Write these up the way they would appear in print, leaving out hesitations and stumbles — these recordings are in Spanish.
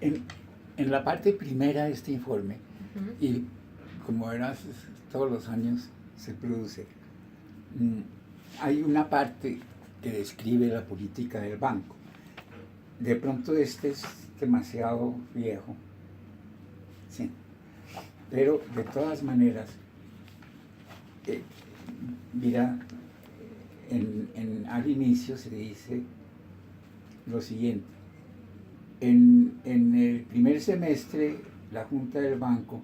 En, en la parte primera de este informe, y como verás, todos los años se produce, hay una parte que describe la política del banco. De pronto este es demasiado viejo, sí, pero de todas maneras, mira, al inicio se dice lo siguiente: en el primer semestre la Junta del Banco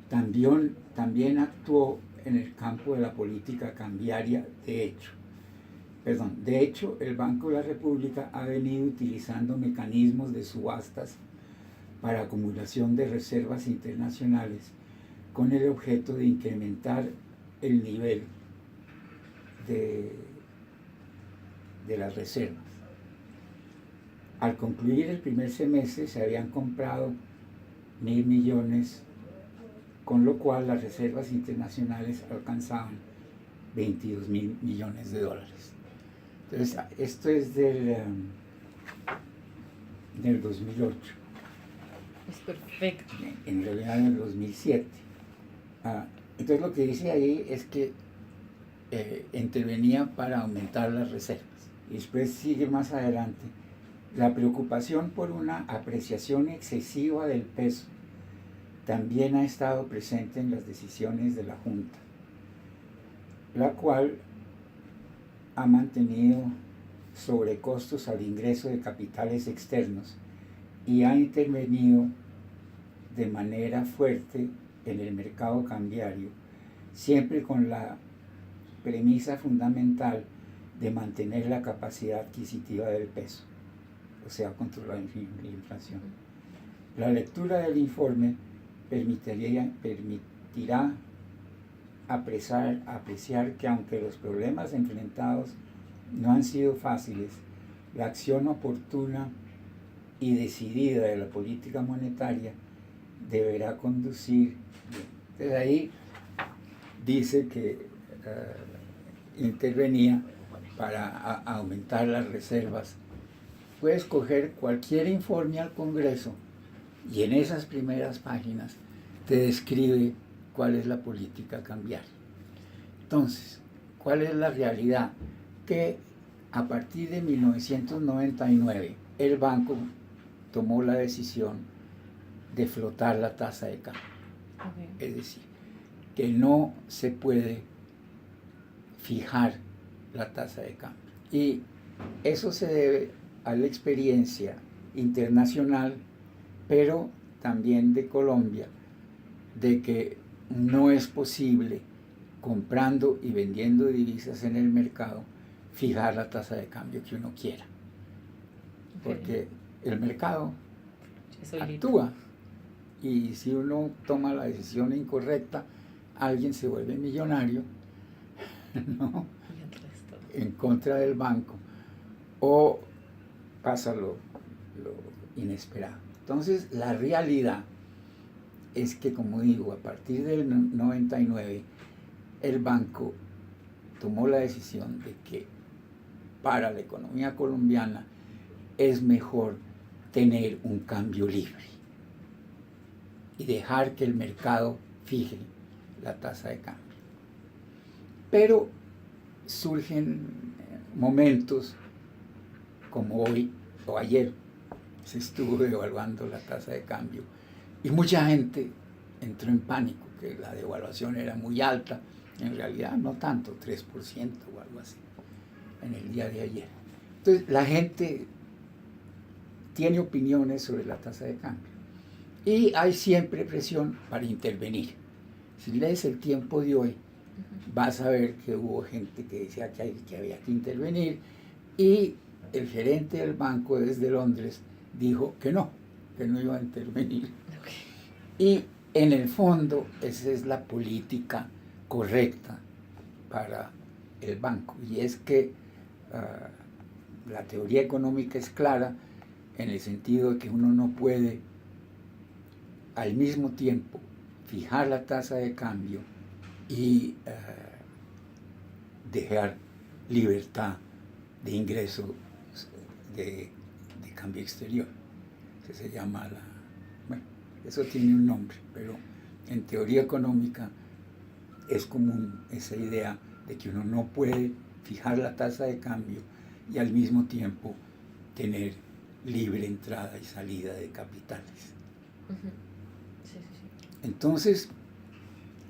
también actuó en el campo de la política cambiaria. De hecho, el Banco de la República ha venido utilizando mecanismos de subastas para acumulación de reservas internacionales con el objeto de incrementar el nivel de las reservas. Al concluir el primer semestre se habían comprado 1.000 millones, con lo cual las reservas internacionales alcanzaban 22.000 millones de dólares. Entonces, esto es del 2008. Es perfecto. En realidad en el 2007. Entonces lo que dice ahí es que intervenía para aumentar las reservas. Y después sigue más adelante: la preocupación por una apreciación excesiva del peso también ha estado presente en las decisiones de la Junta, la cual ha mantenido sobrecostos al ingreso de capitales externos y ha intervenido de manera fuerte en el mercado cambiario, siempre con la premisa fundamental de mantener la capacidad adquisitiva del peso, o sea, controlar la inflación. La lectura del informe permitirá apreciar que, aunque los problemas enfrentados no han sido fáciles, la acción oportuna y decidida de la política monetaria deberá conducir. Entonces ahí dice que intervenía para aumentar las reservas. Puedes coger cualquier informe al Congreso y en esas primeras páginas te describe cuál es la política cambiaria. Entonces, ¿cuál es la realidad? Que a partir de 1999 el banco tomó la decisión de flotar la tasa de cambio. Okay. Es decir, que no se puede fijar la tasa de cambio. Y eso se debe a la experiencia internacional, pero también de Colombia, de que no es posible, comprando y vendiendo divisas en el mercado, fijar la tasa de cambio que uno quiera. Okay. Porque el mercado actúa, y si uno toma la decisión incorrecta, alguien se vuelve millonario, ¿no?, en contra del banco, o pasa lo inesperado. Entonces, la realidad es que, como digo, a partir del 99, el banco tomó la decisión de que para la economía colombiana es mejor tener un cambio libre y dejar que el mercado fije la tasa de cambio. Pero surgen momentos como hoy o ayer, se estuvo evaluando la tasa de cambio y mucha gente entró en pánico, que la devaluación era muy alta. En realidad no tanto, 3% o algo así, en el día de ayer. Entonces la gente tiene opiniones sobre la tasa de cambio y hay siempre presión para intervenir. Si lees El Tiempo de hoy, vas a ver que hubo gente que decía que había que intervenir, y el gerente del banco desde Londres dijo que no iba a intervenir. Okay. Y en el fondo esa es la política correcta para el banco, y es que la teoría económica es clara en el sentido de que uno no puede al mismo tiempo fijar la tasa de cambio y dejar libertad de ingreso de cambio exterior. que se llama bueno, eso tiene un nombre, pero en teoría económica es común esa idea de que uno no puede fijar la tasa de cambio y al mismo tiempo tener libre entrada y salida de capitales. Ujú. Sí, sí, sí. Entonces,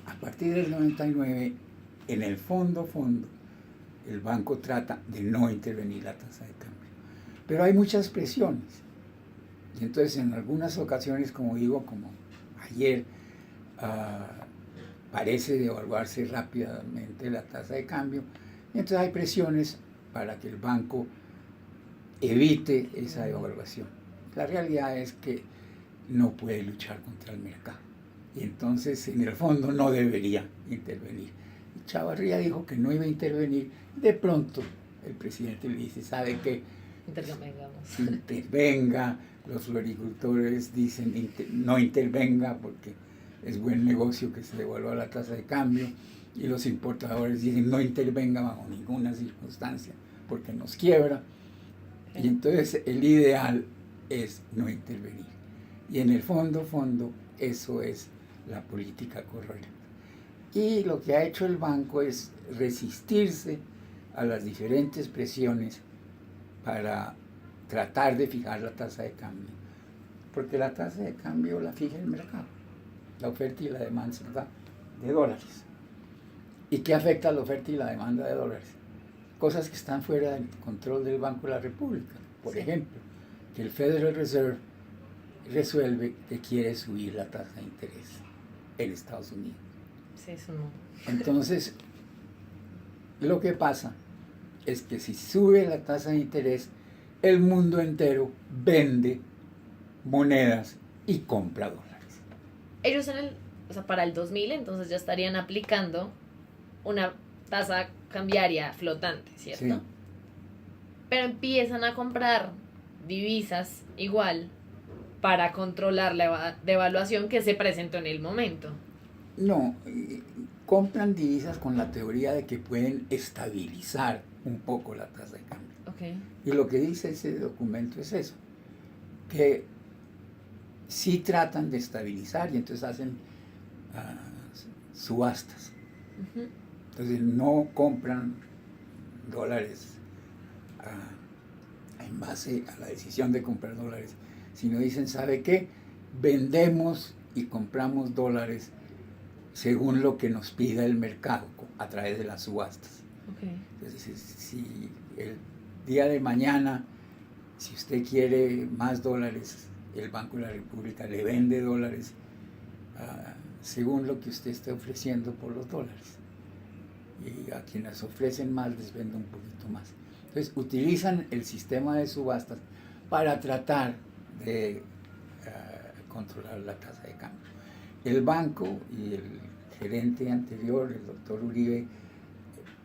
a partir del 99, en el fondo, el banco trata de no intervenir la tasa de cambio. Pero hay muchas presiones. Y entonces en algunas ocasiones, como digo, como ayer, parece devaluarse rápidamente la tasa de cambio. Y entonces hay presiones para que el banco evite esa devaluación. La realidad es que no puede luchar contra el mercado. Y entonces, en el fondo, no debería intervenir. Y Chavarría dijo que no iba a intervenir. De pronto, el presidente le dice, ¿sabe qué? Intervengamos. Intervenga. Los floricultores dicen, no intervenga porque es buen negocio que se devuelva la tasa de cambio. Y los importadores dicen, no intervenga bajo ninguna circunstancia porque nos quiebra. Y entonces el ideal es no intervenir. Y en el fondo, eso es la política correcta. Y lo que ha hecho el banco es resistirse a las diferentes presiones para tratar de fijar la tasa de cambio. Porque la tasa de cambio la fija el mercado, la oferta y la demanda, ¿verdad?, de dólares. ¿Y qué afecta a la oferta y la demanda de dólares? Cosas que están fuera del control del Banco de la República. Por ejemplo, que el Federal Reserve resuelve que quiere subir la tasa de interés en Estados Unidos. Sí, eso no. Entonces, lo que pasa es que si sube la tasa de interés, el mundo entero vende monedas y compra dólares. Ellos o sea, para el 2000 entonces ya estarían aplicando una tasa cambiaria flotante, ¿cierto? Sí. Pero empiezan a comprar divisas igual para controlar la devaluación que se presentó en el momento. No, compran divisas con la teoría de que pueden estabilizar un poco la tasa de cambio. Okay. Y lo que dice ese documento es eso, que sí tratan de estabilizar y entonces hacen subastas. Uh-huh. Entonces no compran dólares en base a la decisión de comprar dólares, sino dicen, ¿sabe qué? Vendemos y compramos dólares según lo que nos pida el mercado a través de las subastas. Okay. Entonces, si el día de mañana, si usted quiere más dólares, el Banco de la República le vende dólares según lo que usted esté ofreciendo por los dólares. Y a quienes ofrecen más les vende un poquito más. Entonces utilizan el sistema de subastas para tratar de controlar la tasa de cambio. El banco y el gerente anterior, el doctor Uribe,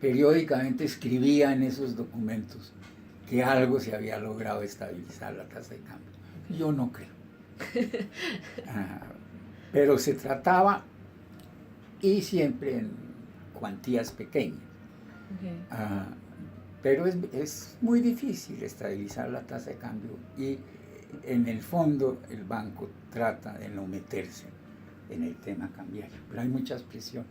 periódicamente escribía en esos documentos que algo se había logrado estabilizar la tasa de cambio. Yo no creo. Pero se trataba, y siempre en cuantías pequeñas. Okay. Pero es muy difícil estabilizar la tasa de cambio y en el fondo el banco trata de no meterse en el tema cambiario, pero hay muchas presiones.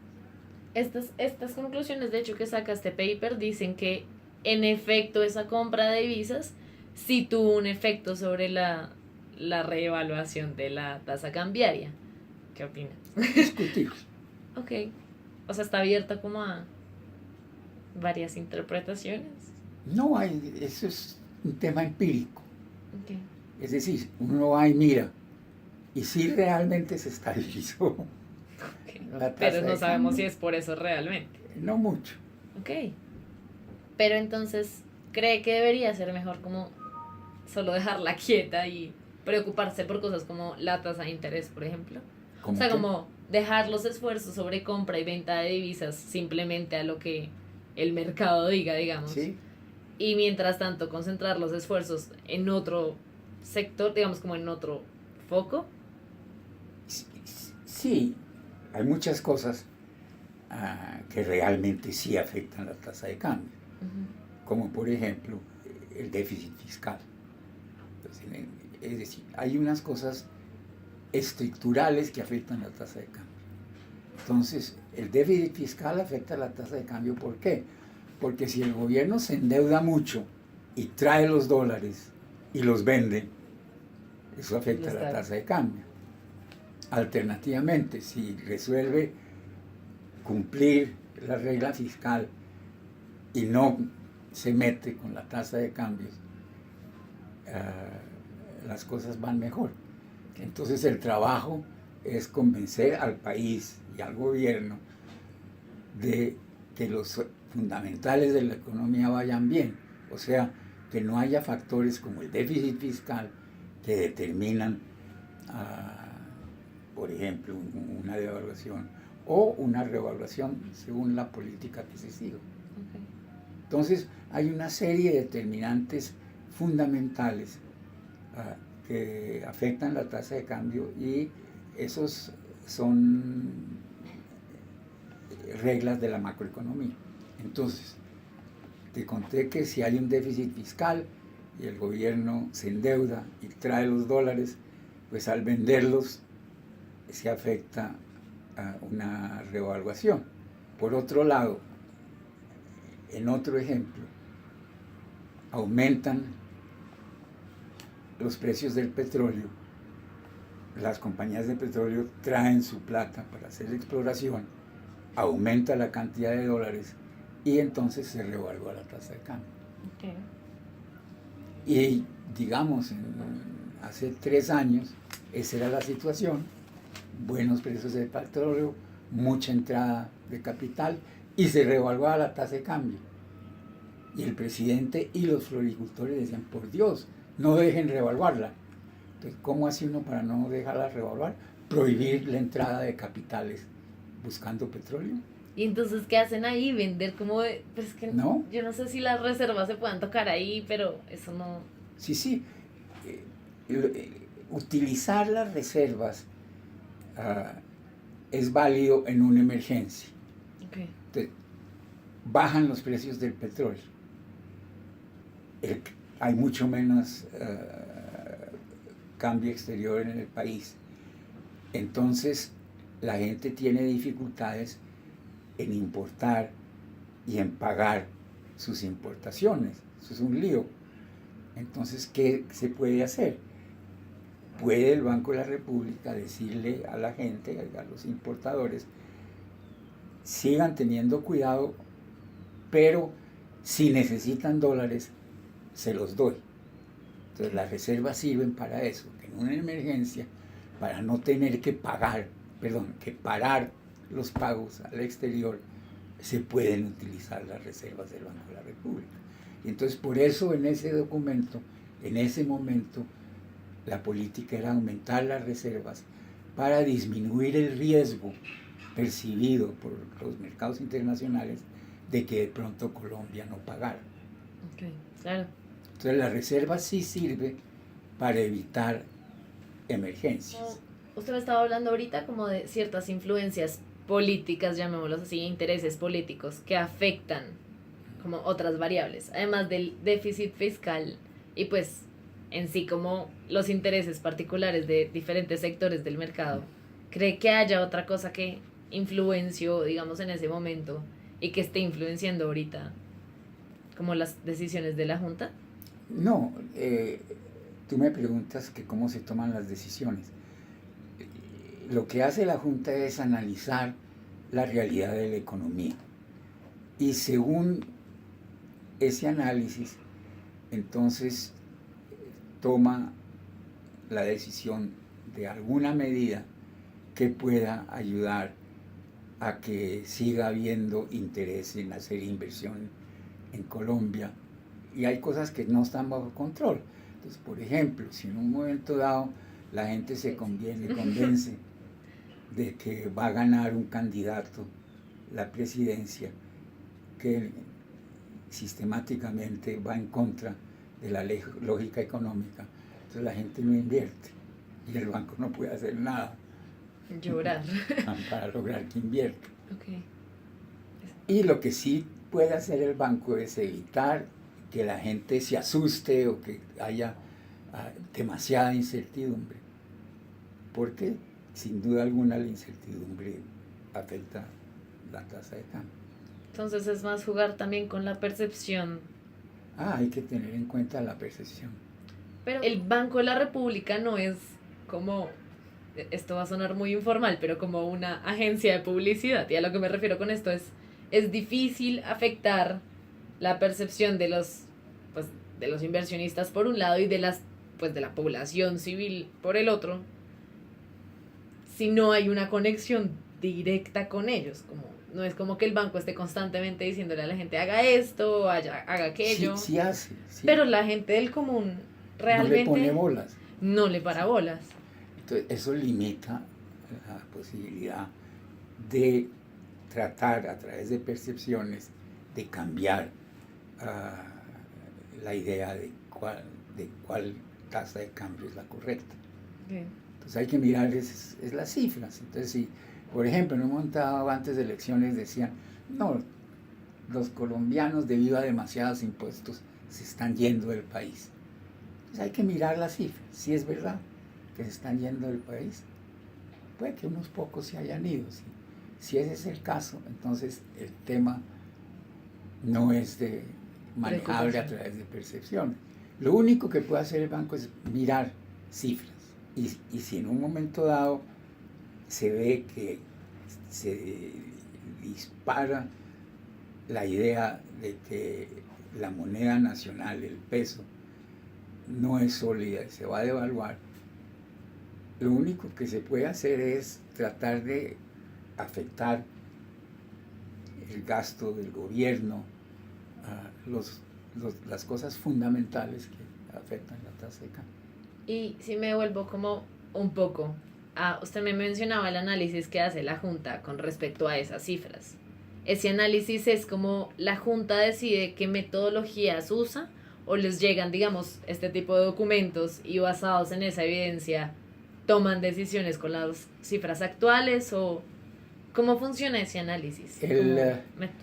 Estas conclusiones, de hecho, que saca este paper dicen que en efecto esa compra de divisas sí tuvo un efecto sobre la reevaluación de la tasa cambiaria. ¿Qué opinas? Discutible. Ok. O sea, está abierta como a varias interpretaciones. No hay, eso es un tema empírico. Okay. Es decir, uno va y mira, y sí realmente se estabilizó. Okay. La tasa Pero no de sabemos cambio. si es por eso realmente. No mucho. Ok. Pero entonces, ¿cree que debería ser mejor como solo dejarla quieta y preocuparse por cosas como la tasa de interés, por ejemplo? O sea, como dejar los esfuerzos sobre compra y venta de divisas simplemente a lo que el mercado diga, digamos. Sí. Y mientras tanto concentrar los esfuerzos en otro sector, digamos como en otro foco. Sí, hay muchas cosas que realmente sí afectan la tasa de cambio, como por ejemplo el déficit fiscal. Entonces, Es decir, hay unas cosas estructurales que afectan la tasa de cambio. Entonces, el déficit fiscal afecta la tasa de cambio. ¿Por qué? Porque si el gobierno se endeuda mucho y trae los dólares y los vende, eso afecta la tasa de cambio. Alternativamente, si resuelve cumplir la regla fiscal y no se mete con la tasa de cambios, las cosas van mejor. Entonces el trabajo es convencer al país y al gobierno de que los fundamentales de la economía vayan bien, o sea, que no haya factores como el déficit fiscal que determinan, por ejemplo, una devaluación o una revaluación según la política que se siga. Okay. Entonces, hay una serie de determinantes fundamentales que afectan la tasa de cambio y esos son reglas de la macroeconomía. Entonces, te conté que si hay un déficit fiscal y el gobierno se endeuda y trae los dólares, pues al venderlos se afecta a una revaluación. Por otro lado, en otro ejemplo, aumentan los precios del petróleo, las compañías de petróleo traen su plata para hacer exploración, aumenta la cantidad de dólares y entonces se revalúa la tasa de cambio. Okay. Y digamos, hace 3 años esa era la situación, buenos precios de petróleo, mucha entrada de capital y se revaluaba la tasa de cambio. Y el presidente y los floricultores decían, por Dios, no dejen revaluarla. Entonces, ¿cómo hace uno para no dejarla revaluar? Prohibir la entrada de capitales buscando petróleo. ¿Y entonces qué hacen ahí? Vender como de, pues que no, yo no sé si las reservas se puedan tocar ahí, pero eso no... Sí. Utilizar las reservas es válido en una emergencia. Okay. Entonces, bajan los precios del petróleo. Hay mucho menos cambio exterior en el país. Entonces, la gente tiene dificultades en importar y en pagar sus importaciones. Eso es un lío. Entonces, ¿qué se puede hacer? Puede el Banco de la República decirle a la gente, a los importadores, sigan teniendo cuidado, pero si necesitan dólares, se los doy. Entonces las reservas sirven para eso, que en una emergencia, para no tener que parar los pagos al exterior, se pueden utilizar las reservas del Banco de la República. Y entonces por eso en ese documento, en ese momento, la política era aumentar las reservas para disminuir el riesgo percibido por los mercados internacionales de que de pronto Colombia no pagara. Okay, claro. Entonces la reserva sí sirve para evitar emergencias. Usted me estaba hablando ahorita como de ciertas influencias políticas, llamémoslos así, intereses políticos que afectan como otras variables, además del déficit fiscal y pues en sí como los intereses particulares de diferentes sectores del mercado. ¿Cree que haya otra cosa que influenció, digamos, en ese momento y que esté influenciando ahorita como las decisiones de la Junta? No, tú me preguntas que cómo se toman las decisiones. Lo que hace la Junta es analizar la realidad de la economía y según ese análisis, entonces toma la decisión de alguna medida que pueda ayudar a que siga habiendo interés en hacer inversión en Colombia. Y hay cosas que no están bajo control. Entonces, por ejemplo, si en un momento dado la gente se convence de que va a ganar un candidato la presidencia que sistemáticamente va en contra de la lógica económica, entonces la gente no invierte y el banco no puede hacer nada. Llorar. Para lograr que invierta. Okay. Y lo que sí puede hacer el banco es evitar que la gente se asuste o que haya demasiada incertidumbre, porque sin duda alguna la incertidumbre afecta la tasa de cambio. Entonces es más jugar también con la percepción. Hay que tener en cuenta la percepción. Pero el Banco de la República no es como, esto va a sonar muy informal, pero como una agencia de publicidad. Y a lo que me refiero con esto es difícil afectar la percepción de los inversionistas por un lado y de la población civil por el otro, si no hay una conexión directa con ellos. No es como que el banco esté constantemente diciéndole a la gente haga esto, haga aquello. Sí hace. Sí. Pero la gente del común realmente no le pone bolas. No le para bolas. Entonces, eso limita la posibilidad de tratar a través de percepciones de cambiar la idea de cuál tasa de cambio es la correcta. Okay. Entonces hay que mirar es las cifras. Entonces, si, por ejemplo, en un montado antes de elecciones decían, no, los colombianos debido a demasiados impuestos se están yendo del país. Entonces hay que mirar las cifras. Si es verdad que se están yendo del país, puede que unos pocos se hayan ido. Si ese es el caso, entonces el tema no es manejable a través de percepción. Lo único que puede hacer el banco es mirar cifras. Y si en un momento dado se ve que se dispara la idea de que la moneda nacional, el peso, no es sólida y se va a devaluar, lo único que se puede hacer es tratar de afectar el gasto del gobierno, las cosas fundamentales que afectan la tasa de cambio. Y si me vuelvo como un poco, usted me mencionaba el análisis que hace la Junta con respecto a esas cifras. Ese análisis es como la Junta decide qué metodologías usa o les llegan, digamos, este tipo de documentos y basados en esa evidencia toman decisiones con las cifras actuales o cómo funciona ese análisis,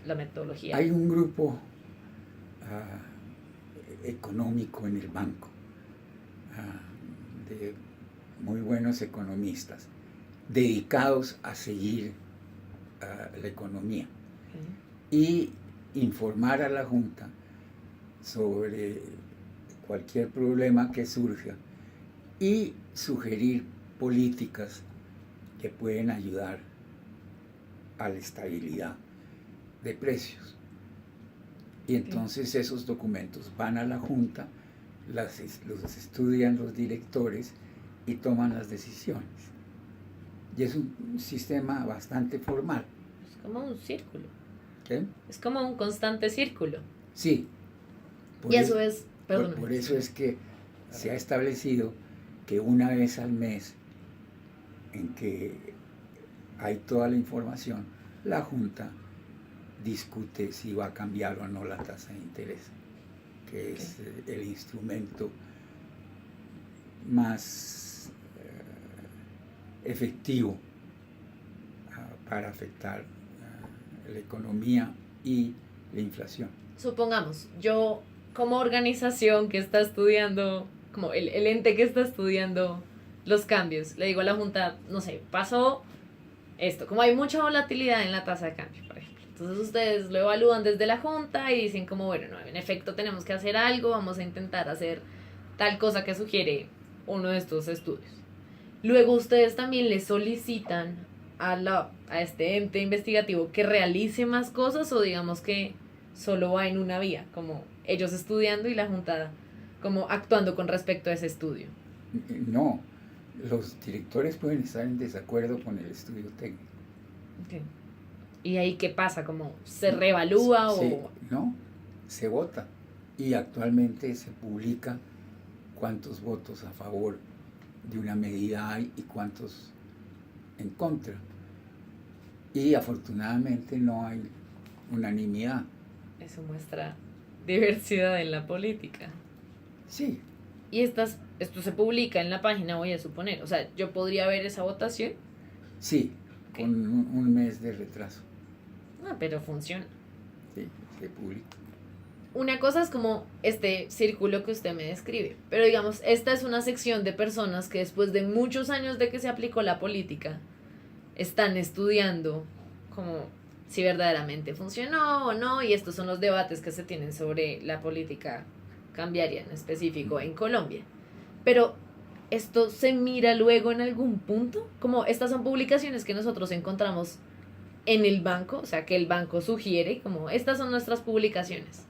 la metodología. Hay un grupo económico en el banco de muy buenos economistas dedicados a seguir la economía y informar a la Junta sobre cualquier problema que surja y sugerir políticas que pueden ayudar a la estabilidad de precios. Y entonces esos documentos van a la Junta, los estudian los directores y toman las decisiones. Y es un sistema bastante formal. Es como un círculo. ¿Qué? Es como un constante círculo. Sí. Y eso es... Por eso es que se ha establecido que una vez al mes, en que hay toda la información, la Junta discute si va a cambiar o no la tasa de interés, que es el instrumento más efectivo para afectar la economía y la inflación. Supongamos, yo como organización que está estudiando, como el ente que está estudiando los cambios, le digo a la Junta, no sé, pasó esto, como hay mucha volatilidad en la tasa de cambio, por ejemplo. Entonces ustedes lo evalúan desde la Junta y dicen como, bueno, no, en efecto tenemos que hacer algo, vamos a intentar hacer tal cosa que sugiere uno de estos estudios. Luego ustedes también le solicitan a este ente investigativo que realice más cosas o digamos que solo va en una vía, como ellos estudiando y la Junta como actuando con respecto a ese estudio. No, los directores pueden estar en desacuerdo con el estudio técnico. Okay. ¿Y ahí qué pasa? ¿Cómo se reevalúa o...? No, se vota y actualmente se publica cuántos votos a favor de una medida hay y cuántos en contra. Y afortunadamente no hay unanimidad. Eso muestra diversidad en la política. Sí. Y esto se publica en la página, voy a suponer. O sea, ¿yo podría ver esa votación? Sí, con un mes de retraso. Pero funciona. Sí, se publica. una cosa es como este círculo que usted me describe, pero digamos, esta es una sección de personas que después de muchos años de que se aplicó la política, están estudiando como si verdaderamente funcionó o no, y estos son los debates que se tienen sobre la política cambiaria en específico en Colombia. Pero esto se mira luego en algún punto, como estas son publicaciones que nosotros encontramos en el banco, o sea, que el banco sugiere, como estas son nuestras publicaciones,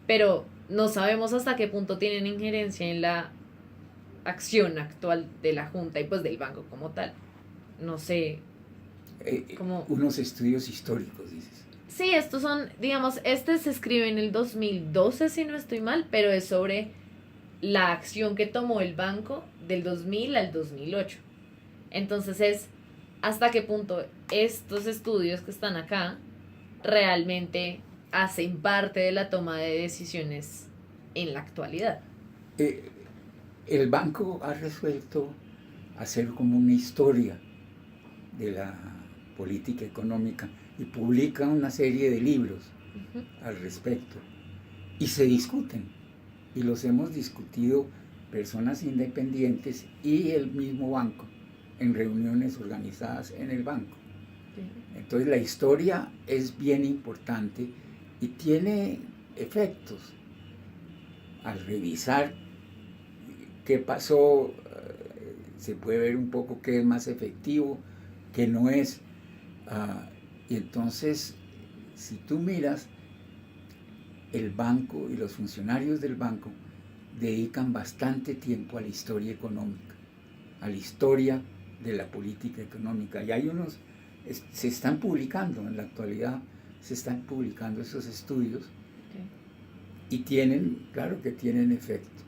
pero no sabemos hasta qué punto tienen injerencia en la acción actual de la Junta y pues del banco como tal. No sé, como... Unos estudios históricos, dices. Sí, estos son, digamos, este se escribe en el 2012, si no estoy mal, pero es sobre la acción que tomó el banco del 2000 al 2008. Entonces es hasta qué punto estos estudios que están acá realmente hacen parte de la toma de decisiones en la actualidad. El banco ha resuelto hacer como una historia de la política económica y publica una serie de libros al respecto y se discuten y los hemos discutido personas independientes y el mismo banco en reuniones organizadas en el banco. Entonces la historia es bien importante y tiene efectos. Al revisar qué pasó, se puede ver un poco qué es más efectivo, qué no es. Y entonces, si tú miras, el banco y los funcionarios del banco dedican bastante tiempo a la historia económica, a la historia de la política económica. Y hay unos, se están publicando en la actualidad, se están publicando esos estudios y tienen, claro que tienen efecto.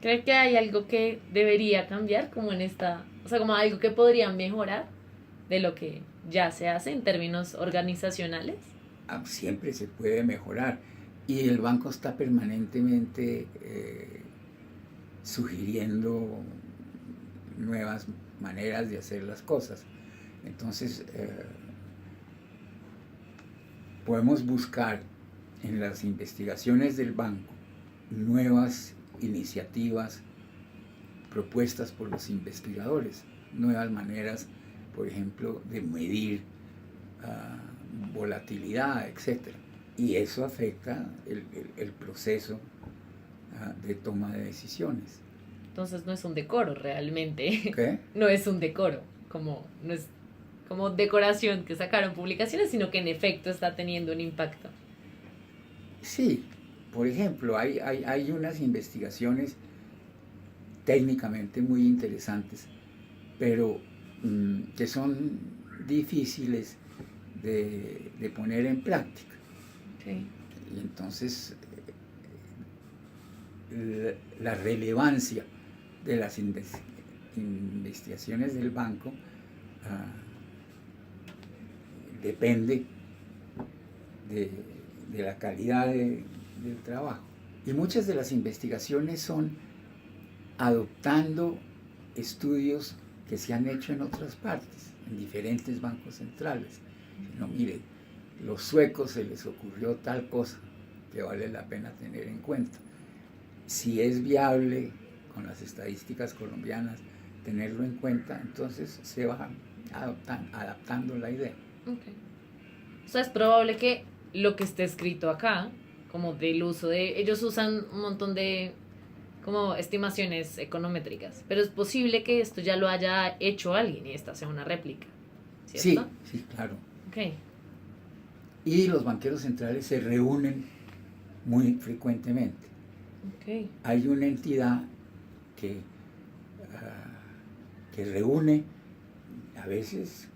¿Cree que hay algo que debería cambiar como en esta, o sea, como algo que podría mejorar de lo que ya se hace en términos organizacionales? Siempre se puede mejorar y el banco está permanentemente sugiriendo nuevas maneras de hacer las cosas. Entonces, podemos buscar en las investigaciones del banco nuevas iniciativas propuestas por los investigadores, nuevas maneras, por ejemplo, de medir volatilidad, etc. Y eso afecta el proceso de toma de decisiones. Entonces no es un decoro realmente. ¿Qué? No es un decoro, como no es como decoración que sacaron publicaciones, sino que en efecto está teniendo un impacto. Sí, por ejemplo, hay unas investigaciones técnicamente muy interesantes, pero que son difíciles de poner en práctica. Okay. Y entonces la relevancia de las investigaciones del banco depende de la calidad del trabajo. Y muchas de las investigaciones son adoptando estudios que se han hecho en otras partes, en diferentes bancos centrales. No, mire, los suecos se les ocurrió tal cosa que vale la pena tener en cuenta. Si es viable con las estadísticas colombianas tenerlo en cuenta, entonces se va adaptando la idea. Okay. O sea, es probable que lo que esté escrito acá, como del uso de... Ellos usan un montón de como estimaciones econométricas, pero es posible que esto ya lo haya hecho alguien y esta sea una réplica, ¿cierto? Sí, claro. Okay. Y los banqueros centrales se reúnen muy frecuentemente. Okay. Hay una entidad que reúne a veces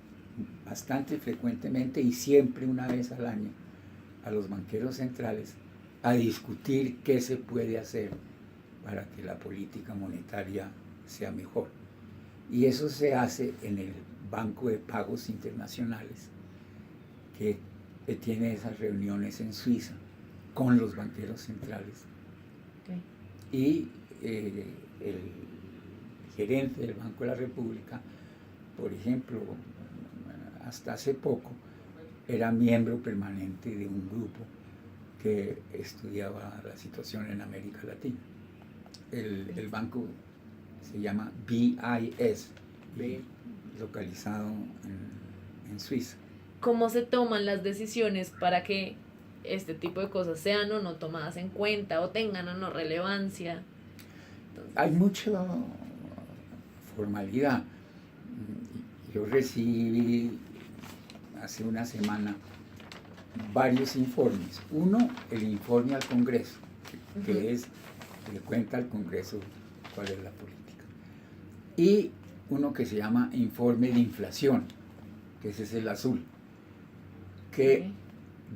bastante frecuentemente y siempre una vez al año a los banqueros centrales a discutir qué se puede hacer para que la política monetaria sea mejor. Y eso se hace en el Banco de Pagos Internacionales, que tiene esas reuniones en Suiza con los banqueros centrales. Okay. Y el gerente del Banco de la República, por ejemplo, hasta hace poco, era miembro permanente de un grupo que estudiaba la situación en América Latina. El banco se llama BIS, localizado en Suiza. ¿Cómo se toman las decisiones para que este tipo de cosas sean o no tomadas en cuenta o tengan o no relevancia? Entonces, hay mucha formalidad. Yo recibí hace una semana varios informes. Uno, el informe al Congreso, que es que le cuenta al Congreso cuál es la política. Y uno que se llama informe de inflación, que ese es el azul, que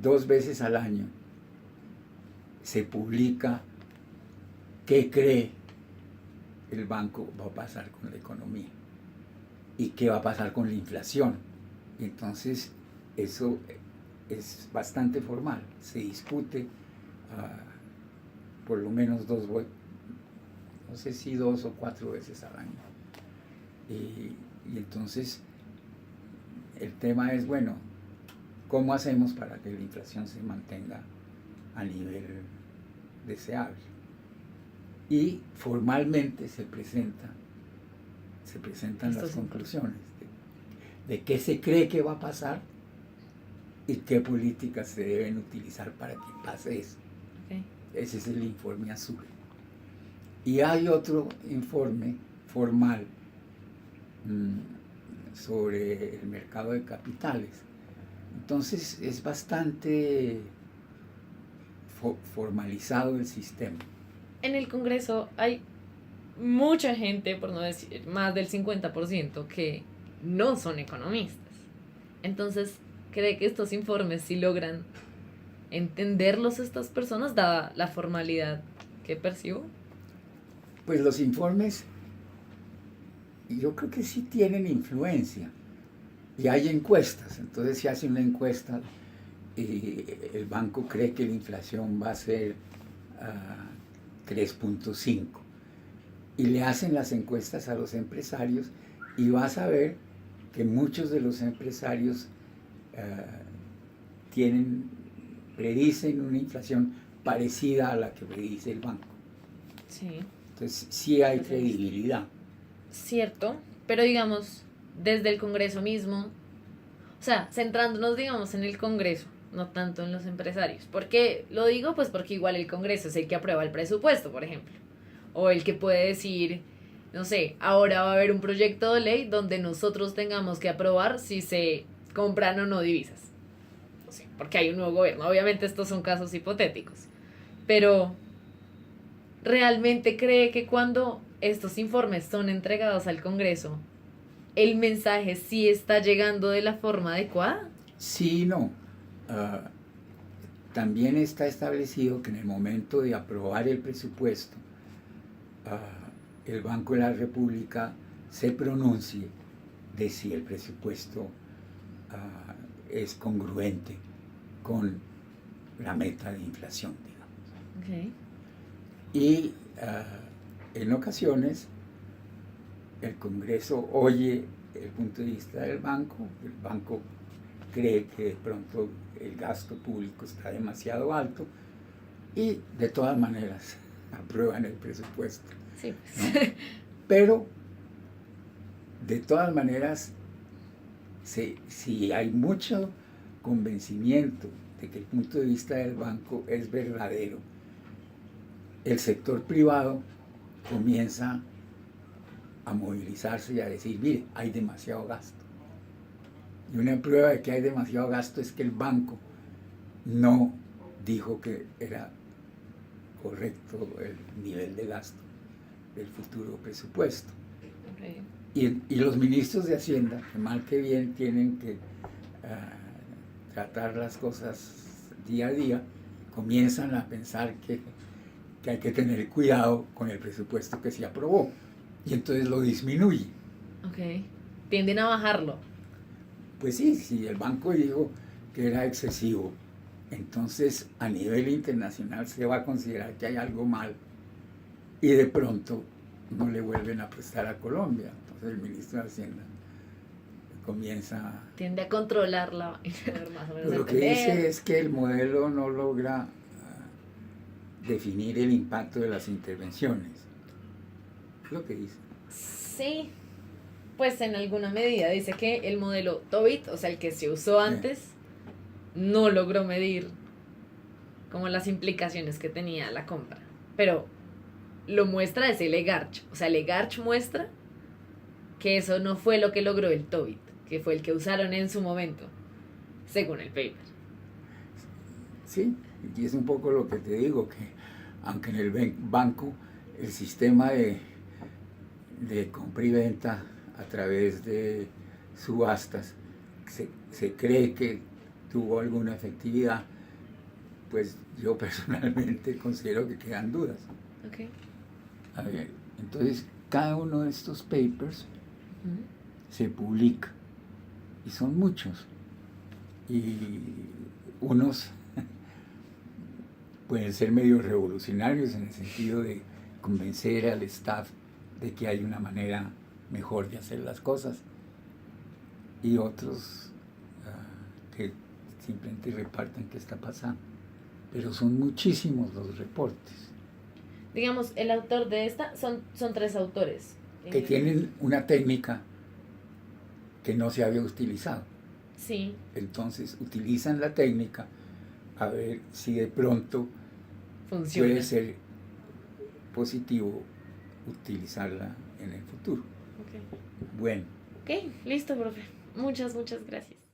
2 veces al año se publica qué cree el banco va a pasar con la economía y qué va a pasar con la inflación. Y entonces eso es bastante formal, se discute por lo menos 2 o 4 veces al año. Y entonces el tema es, bueno, ¿cómo hacemos para que la inflación se mantenga a nivel deseable? Y formalmente se presentan las conclusiones de qué se cree que va a pasar y qué políticas se deben utilizar para que pase eso. Okay. Ese es el informe azul. Y hay otro informe formal sobre el mercado de capitales. Entonces es bastante formalizado el sistema. En el Congreso hay mucha gente, por no decir más del 50%, que no son economistas. Entonces, ¿cree que estos informes sí logran entenderlos estas personas, dada la formalidad que percibo? Pues los informes, yo creo que sí tienen influencia. Y hay encuestas. Entonces se hace una encuesta y el banco cree que la inflación va a ser 3.5. Y le hacen las encuestas a los empresarios y vas a ver que muchos de los empresarios predicen una inflación parecida a la que predice el banco. Sí. Entonces sí hay credibilidad. Cierto, pero digamos, desde el Congreso mismo, o sea, centrándonos, digamos, en el Congreso, no tanto en los empresarios. ¿Por qué lo digo? Pues porque igual el Congreso es el que aprueba el presupuesto, por ejemplo. O el que puede decir, no sé, ahora va a haber un proyecto de ley donde nosotros tengamos que aprobar si se compran o no divisas. No sé, porque hay un nuevo gobierno. Obviamente estos son casos hipotéticos. Pero, ¿realmente cree que cuando estos informes son entregados al Congreso, el mensaje sí está llegando de la forma adecuada? Sí y no. También está establecido que en el momento de aprobar el presupuesto, el Banco de la República se pronuncie de si el presupuesto es congruente con la meta de inflación, digamos. Okay. Y en ocasiones el Congreso oye el punto de vista del banco, el banco cree que de pronto el gasto público está demasiado alto y de todas maneras aprueban el presupuesto. Sí. ¿No? Pero de todas maneras, si hay mucho convencimiento de que el punto de vista del banco es verdadero, el sector privado comienza a movilizarse y a decir, mire, hay demasiado gasto. Y una prueba de que hay demasiado gasto es que el banco no dijo que era correcto el nivel de gasto del futuro presupuesto. Okay. Y los ministros de Hacienda, que mal que bien tienen que tratar las cosas día a día, comienzan a pensar que hay que tener cuidado con el presupuesto que se aprobó. Y entonces lo disminuye. Ok. Tienden a bajarlo. Pues sí, si el banco dijo que era excesivo, entonces a nivel internacional se va a considerar que hay algo mal y de pronto no le vuelven a prestar a Colombia. Entonces el ministro de Hacienda comienza... Tiende a controlarla. Más o menos Lo que dice es que el modelo no logra definir el impacto de las intervenciones. Es lo que dice. Sí, pues en alguna medida dice que el modelo Tobit, o sea, el que se usó antes, no logró medir como las implicaciones que tenía la compra. Pero lo muestra ese Legarch. O sea, Legarch muestra que eso no fue lo que logró el Tobit, que fue el que usaron en su momento, según el paper. Sí, y es un poco lo que te digo, que aunque en el banco el sistema de compra y venta a través de subastas se cree que tuvo alguna efectividad, pues yo personalmente considero que quedan dudas. Okay. A ver, entonces cada uno de estos papers se publica y son muchos y unos pueden ser medio revolucionarios en el sentido de convencer al staff de que hay una manera mejor de hacer las cosas y otros que simplemente reparten qué está pasando, pero son muchísimos los reportes. Digamos, el autor de esta son 3 autores que tienen una técnica que no se había utilizado. Sí. Entonces utilizan la técnica a ver si de pronto funciona. Puede ser positivo utilizarla en el futuro. Okay. Bueno. Ok, listo, profe. Muchas gracias.